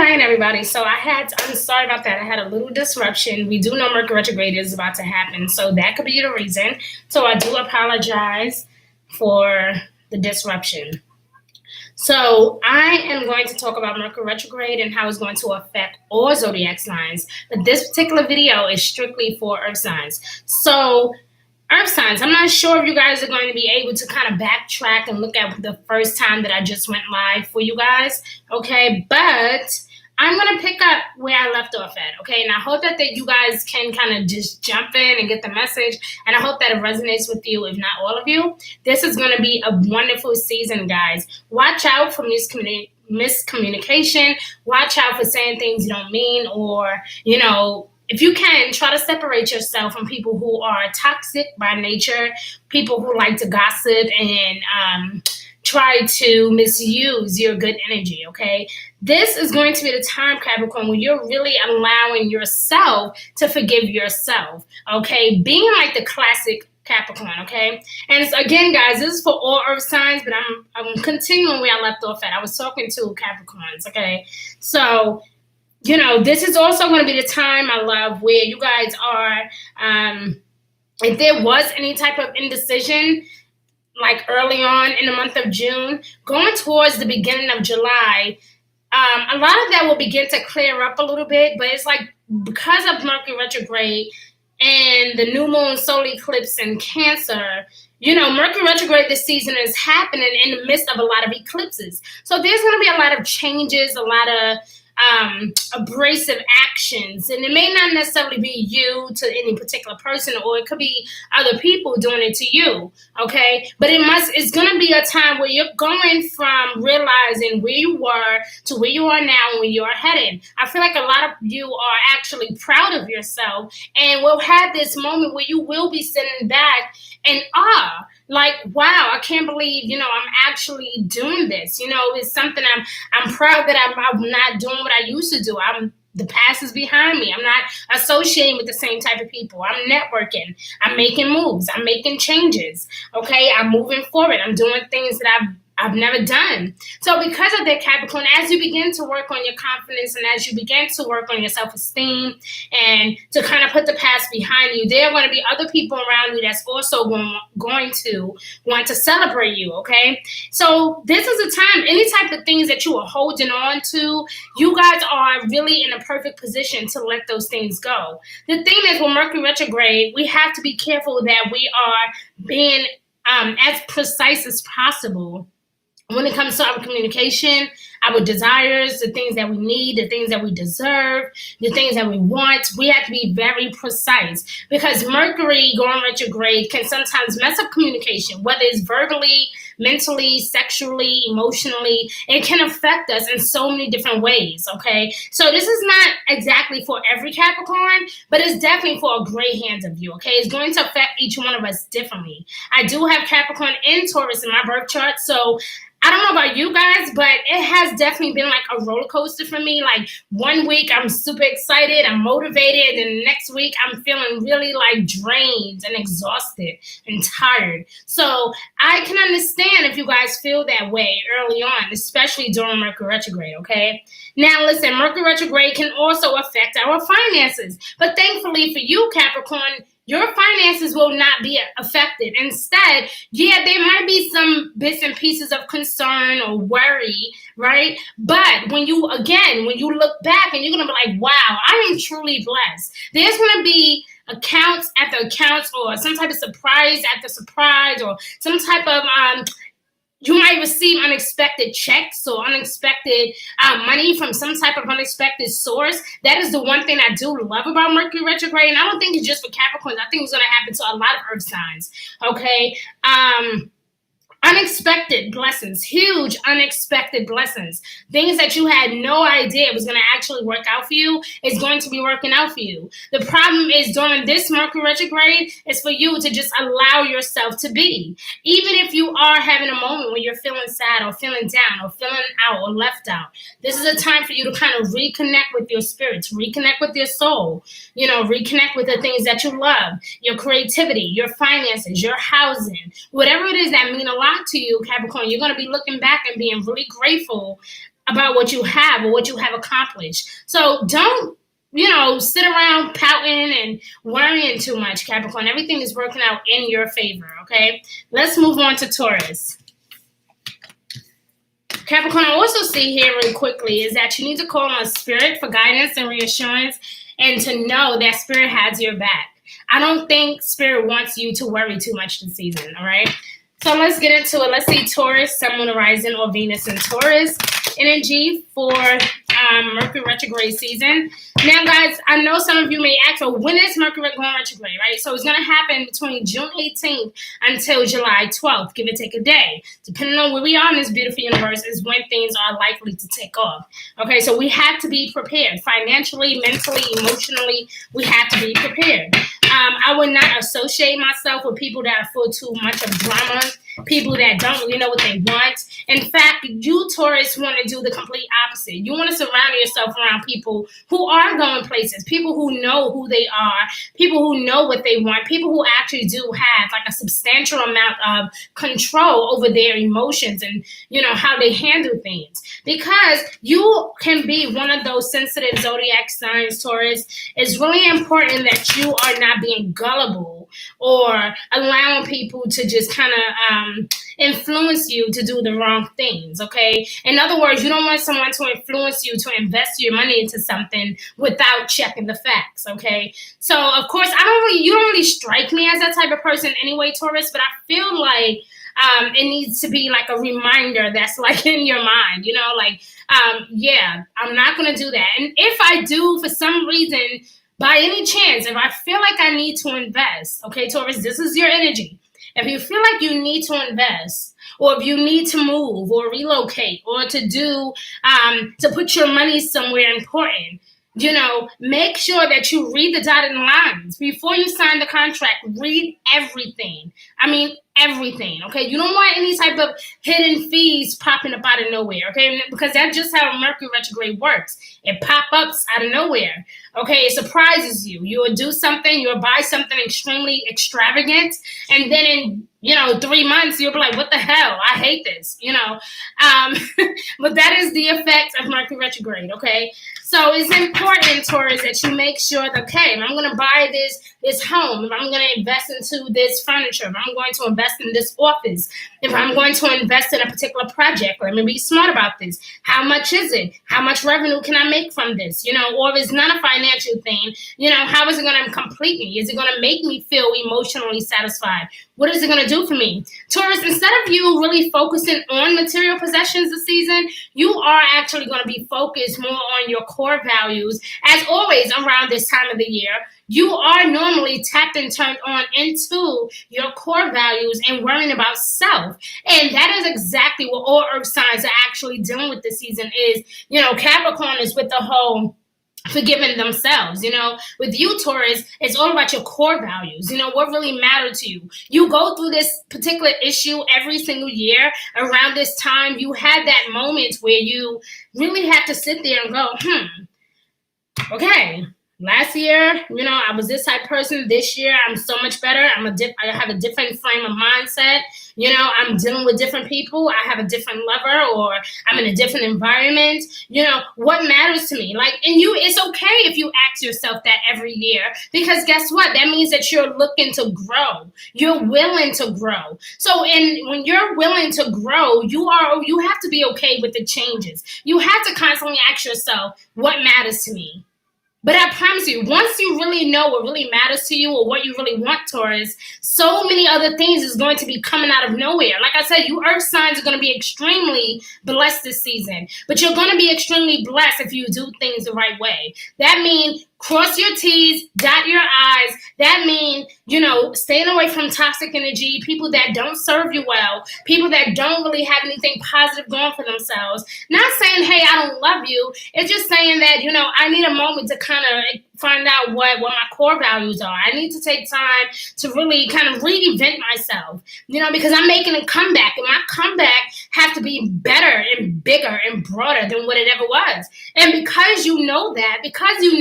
Fine, everybody. I'm sorry about that. I had a little disruption. We do know Mercury retrograde is about to happen, so that could be the reason. So I do apologize for the disruption. So I am going to talk about Mercury retrograde and how it's going to affect all zodiac signs. But this particular video is strictly for Earth signs. So Earth signs, I'm not sure if you guys are going to be able to kind of backtrack and look at the first time that I just went live for you guys, okay? But I'm going to pick up where I left off at, okay? And I hope that you guys can kind of just jump in and get the message, and I hope that it resonates with you, if not all of you. This is going to be a wonderful season, guys. Watch out for miscommunication. Watch out for saying things you don't mean, or, if you can, try to separate yourself from people who are toxic by nature, people who like to gossip and try to misuse your good energy, okay? This is going to be the time, Capricorn, when you're really allowing yourself to forgive yourself, okay? Being like the classic Capricorn, okay? And again, guys, this is for all Earth signs, but I'm continuing where I left off at. I was talking to Capricorns, okay? So, this is also going to be the time, I love, where you guys are, if there was any type of indecision, like early on in the month of June, going towards the beginning of July, a lot of that will begin to clear up a little bit, but it's like because of Mercury retrograde and the new moon solar eclipse in Cancer, Mercury retrograde this season is happening in the midst of a lot of eclipses. So there's going to be a lot of changes, a lot of abrasive actions, and it may not necessarily be you to any particular person, or it could be other people doing it to you, okay? But it's going to be a time where you're going from realizing where you were to where you are now and where you are headed. I feel like a lot of you are actually proud of yourself, and will have this moment where you will be sitting back in awe, like, wow, I can't believe, I'm actually doing this. It's something I'm proud that I'm not doing what I used to do. The past is behind me. I'm not associating with the same type of people. I'm networking. I'm making moves. I'm making changes. Okay, I'm moving forward. I'm doing things that I've never done. So because of that, Capricorn, as you begin to work on your confidence and as you begin to work on your self-esteem and to kind of put the past behind you, there are going to be other people around you that's also going to want to celebrate you, okay? So this is a time, any type of things that you are holding on to, you guys are really in a perfect position to let those things go. The thing is, with Mercury retrograde, we have to be careful that we are being as precise as possible when it comes to our communication, our desires, the things that we need, the things that we deserve, the things that we want. We have to be very precise, because Mercury going retrograde can sometimes mess up communication, whether it's verbally, mentally, sexually, emotionally. It can affect us in so many different ways, okay? So this is not exactly for every Capricorn, but it's definitely for a great hand of you, okay? It's going to affect each one of us differently. I do have Capricorn and Taurus in my birth chart, so I don't know about you guys, but it has definitely been like a roller coaster for me. Like 1 week I'm super excited, I'm motivated, and the next week I'm feeling really like drained and exhausted and tired. So I can understand if you guys feel that way early on, especially during Mercury retrograde, okay? Now listen, Mercury retrograde can also affect our finances. But thankfully for you, Capricorn, your finances will not be affected. Instead, yeah, there might be some bits and pieces of concern or worry, right? But when you look back and you're going to be like, wow, I am truly blessed. There's going to be accounts after accounts, or some type of surprise after surprise, or some type of you might receive unexpected checks or unexpected money from some type of unexpected source. That is the one thing I do love about Mercury retrograde. And I don't think it's just for Capricorns. I think it's going to happen to a lot of Earth signs. Okay. Unexpected blessings, huge unexpected blessings, things that you had no idea was going to actually work out for you is going to be working out for you. The problem is during this Mercury retrograde is for you to just allow yourself to be. Even if you are having a moment when you're feeling sad or feeling down or feeling out or left out, this is a time for you to kind of reconnect with your spirits, reconnect with your soul, reconnect with the things that you love, your creativity, your finances, your housing, whatever it is that mean a lot to you, Capricorn. You're going to be looking back and being really grateful about what you have or what you have accomplished. So don't, sit around pouting and worrying too much, Capricorn. Everything is working out in your favor, okay? Let's move on to Taurus. Capricorn, I also see here really quickly is that you need to call on Spirit for guidance and reassurance and to know that Spirit has your back. I don't think Spirit wants you to worry too much this season, all right? So let's get into it. Let's see Taurus, Sun, Moon, Horizon, or Venus in Taurus energy for Mercury retrograde season. Now, guys, I know some of you may ask, well, when is Mercury going retrograde, right? So it's going to happen between June 18th until July 12th, give or take a day. Depending on where we are in this beautiful universe is when things are likely to take off. Okay, so we have to be prepared. Financially, mentally, emotionally, we have to be prepared. I would not associate myself with people that are full too much of drama, people that don't really know what they want. In fact, you, Taurus, want to do the complete opposite. You want to surround yourself around people who are going places, people who know who they are, people who know what they want, people who actually do have like a substantial amount of control over their emotions and, how they handle things. Because you can be one of those sensitive zodiac signs, Taurus. It's really important that you are not being gullible or allowing people to just kind of influence you to do the wrong things, okay? In other words, you don't want someone to influence you to invest your money into something without checking the facts, okay? So, of course, you don't really strike me as that type of person anyway, Taurus, but I feel like it needs to be like a reminder that's like in your mind, I'm not going to do that. And if I do, for some reason, by any chance, if I feel like I need to invest, okay, Taurus, this is your energy. If you feel like you need to invest, or if you need to move or relocate or to do, to put your money somewhere important, make sure that you read the dotted lines. Before you sign the contract, read everything. I mean, everything, okay? You don't want any type of hidden fees popping up out of nowhere, okay? Because that's just how Mercury retrograde works. It pop-ups out of nowhere, okay? It surprises you. You will do something, you'll buy something extremely extravagant, and then in 3 months, you'll be like, what the hell? I hate this, But that is the effect of Mercury retrograde, okay? So it's important, Taurus, that you make sure that, okay, if I'm going to buy this home, if I'm going to invest into this furniture, if I'm going to invest in this office, if I'm going to invest in a particular project, let me be smart about this. How much is it? How much revenue can I make from this? Or if it's not a financial thing, how is it going to complete me? Is it going to make me feel emotionally satisfied? What is it going to do for me? Taurus, instead of you really focusing on material possessions this season, you are actually going to be focused more on your core values. As always, around this time of the year, you are normally tapped and turned on into your core values and worrying about self. And that is exactly what all earth signs are actually dealing with this season is, Capricorn is with the whole forgiving themselves. With you, Taurus, it's all about your core values. What really matter to you. You go through this particular issue every single year. Around this time, you have that moment where you really have to sit there and go, okay, last year, I was this type of person. This year, I'm so much better. I have a different frame of mindset. I'm dealing with different people. I have a different lover, or I'm in a different environment. What matters to me? It's okay if you ask yourself that every year, because guess what? That means that you're looking to grow. You're willing to grow. So, when you're willing to grow, you have to be okay with the changes. You have to constantly ask yourself, what matters to me? But I promise you, once you really know what really matters to you or what you really want, Taurus, so many other things is going to be coming out of nowhere. Like I said, you earth signs are going to be extremely blessed this season. But you're going to be extremely blessed if you do things the right way. That means cross your T's, dot your I's. That means, staying away from toxic energy, people that don't serve you well, people that don't really have anything positive going for themselves. Not saying, hey, I don't love you. It's just saying that, I need a moment to kind of find out what my core values are. I need to take time to really kind of reinvent myself, because I'm making a comeback, and my comeback have to be better and bigger and broader than what it ever was. And because you know that, because you know